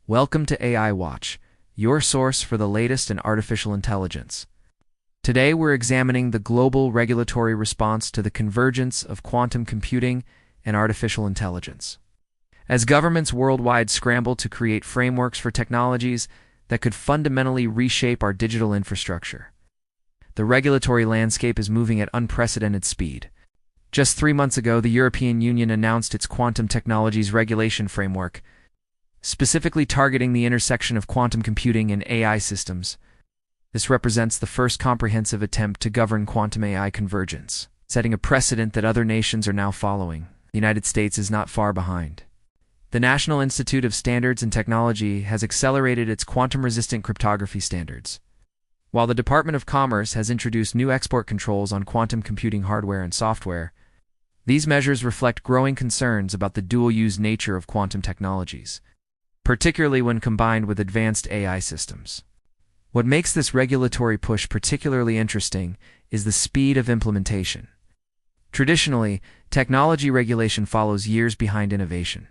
Welcome to AI Watch, your source for the latest in artificial intelligence. Today we're examining the global regulatory response to the convergence of quantum computing and artificial intelligence. As governments worldwide scramble to create frameworks for technologies that could fundamentally reshape our digital infrastructure, the regulatory landscape is moving at unprecedented speed. Just 3 months ago, the European Union announced its Quantum Technologies Regulation Framework, specifically targeting the intersection of quantum computing and AI systems. This represents the first comprehensive attempt to govern quantum AI convergence, setting a precedent that other nations are now following. The United States is not far behind. The National Institute of Standards and Technology has accelerated its quantum-resistant cryptography standards, while the Department of Commerce has introduced new export controls on quantum computing hardware and software. These measures reflect growing concerns about the dual-use nature of quantum technologies, particularly when combined with advanced AI systems. What makes this regulatory push particularly interesting is the speed of implementation. Traditionally, technology regulation follows years behind innovation.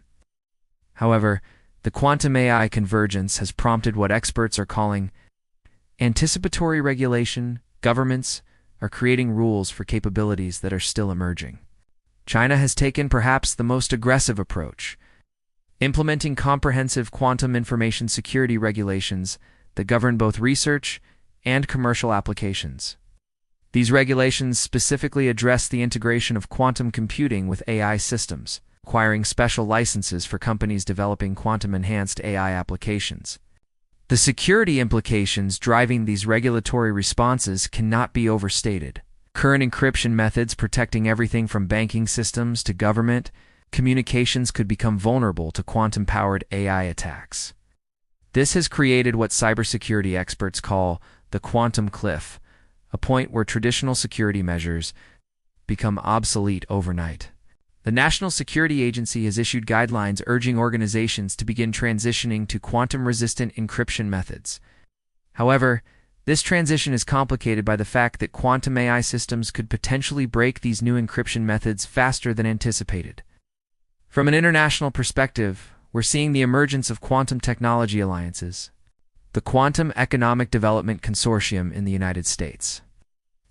However, the quantum AI convergence has prompted what experts are calling anticipatory regulation. Governments are creating rules for capabilities that are still emerging. China has taken perhaps the most aggressive approach, implementing comprehensive quantum information security regulations that govern both research and commercial applications. These regulations specifically address the integration of quantum computing with AI systems, requiring special licenses for companies developing quantum-enhanced AI applications. The security implications driving these regulatory responses cannot be overstated. Current encryption methods protecting everything from banking systems to government communications could become vulnerable to quantum-powered AI attacks. This has created what cybersecurity experts call the quantum cliff, a point where traditional security measures become obsolete overnight. The National Security Agency has issued guidelines urging organizations to begin transitioning to quantum-resistant encryption methods. However, this transition is complicated by the fact that quantum AI systems could potentially break these new encryption methods faster than anticipated. From an international perspective, we're seeing the emergence of quantum technology alliances. The Quantum Economic Development Consortium in the United States,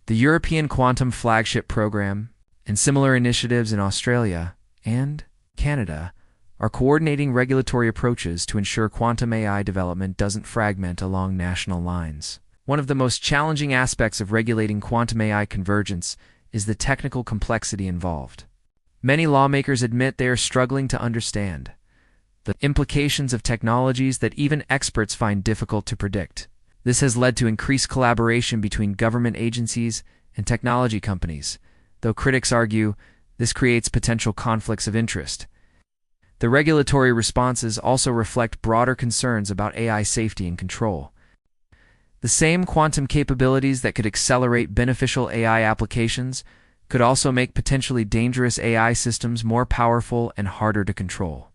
the European Quantum Flagship Program, and similar initiatives in Australia and Canada are coordinating regulatory approaches to ensure quantum AI development doesn't fragment along national lines. One of the most challenging aspects of regulating quantum AI convergence is the technical complexity involved. Many lawmakers admit they are struggling to understand the implications of technologies that even experts find difficult to predict. This has led to increased collaboration between government agencies and technology companies, though critics argue this creates potential conflicts of interest. The regulatory responses also reflect broader concerns about AI safety and control. The same quantum capabilities that could accelerate beneficial AI applications could also make potentially dangerous AI systems more powerful and harder to control.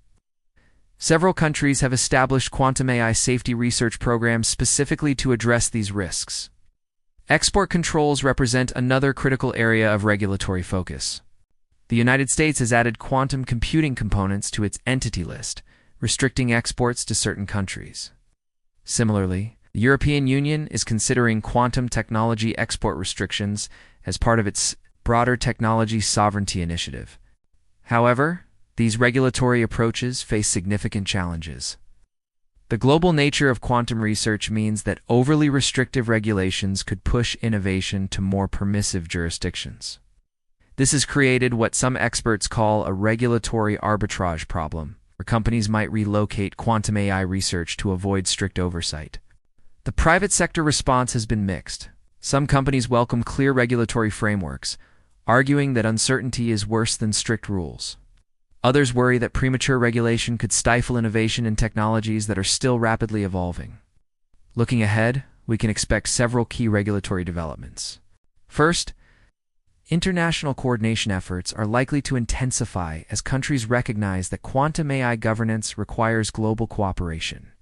Several countries have established quantum AI safety research programs specifically to address these risks. Export controls represent another critical area of regulatory focus. The United States has added quantum computing components to its entity list, restricting exports to certain countries. Similarly, the European Union is considering quantum technology export restrictions as part of its broader technology sovereignty initiative. However, these regulatory approaches face significant challenges. The global nature of quantum research means that overly restrictive regulations could push innovation to more permissive jurisdictions. This has created what some experts call a regulatory arbitrage problem, where companies might relocate quantum AI research to avoid strict oversight. The private sector response has been mixed. Some companies welcome clear regulatory frameworks, arguing that uncertainty is worse than strict rules. Others worry that premature regulation could stifle innovation in technologies that are still rapidly evolving. Looking ahead, we can expect several key regulatory developments. First, international coordination efforts are likely to intensify as countries recognize that quantum AI governance requires global cooperation.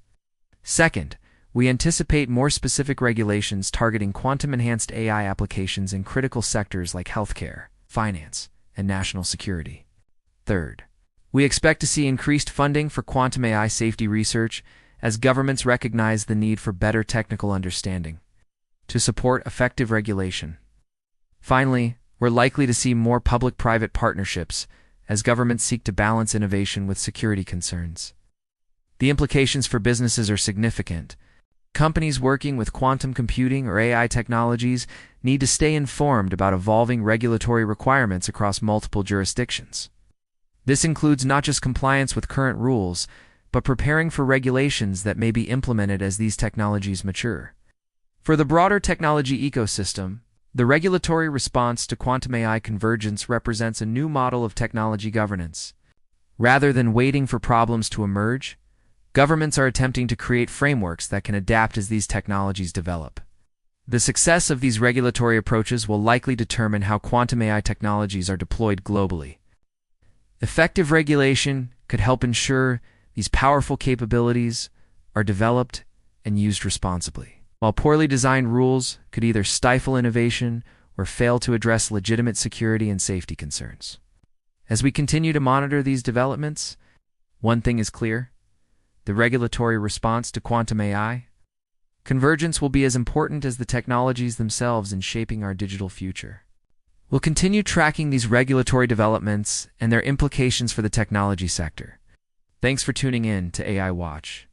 Second, we anticipate more specific regulations targeting quantum-enhanced AI applications in critical sectors like healthcare, finance, and national security. Third, we expect to see increased funding for quantum AI safety research as governments recognize the need for better technical understanding to support effective regulation. Finally, we're likely to see more public-private partnerships as governments seek to balance innovation with security concerns. The implications for businesses are significant. Companies working with quantum computing or AI technologies need to stay informed about evolving regulatory requirements across multiple jurisdictions. This includes not just compliance with current rules, but preparing for regulations that may be implemented as these technologies mature. For the broader technology ecosystem, the regulatory response to quantum AI convergence represents a new model of technology governance. Rather than waiting for problems to emerge, governments are attempting to create frameworks that can adapt as these technologies develop. The success of these regulatory approaches will likely determine how quantum AI technologies are deployed globally. Effective regulation could help ensure these powerful capabilities are developed and used responsibly, while poorly designed rules could either stifle innovation or fail to address legitimate security and safety concerns. As we continue to monitor these developments, one thing is clear: the regulatory response to quantum AI convergence will be as important as the technologies themselves in shaping our digital future. We'll continue tracking these regulatory developments and their implications for the technology sector. Thanks for tuning in to AI Watch.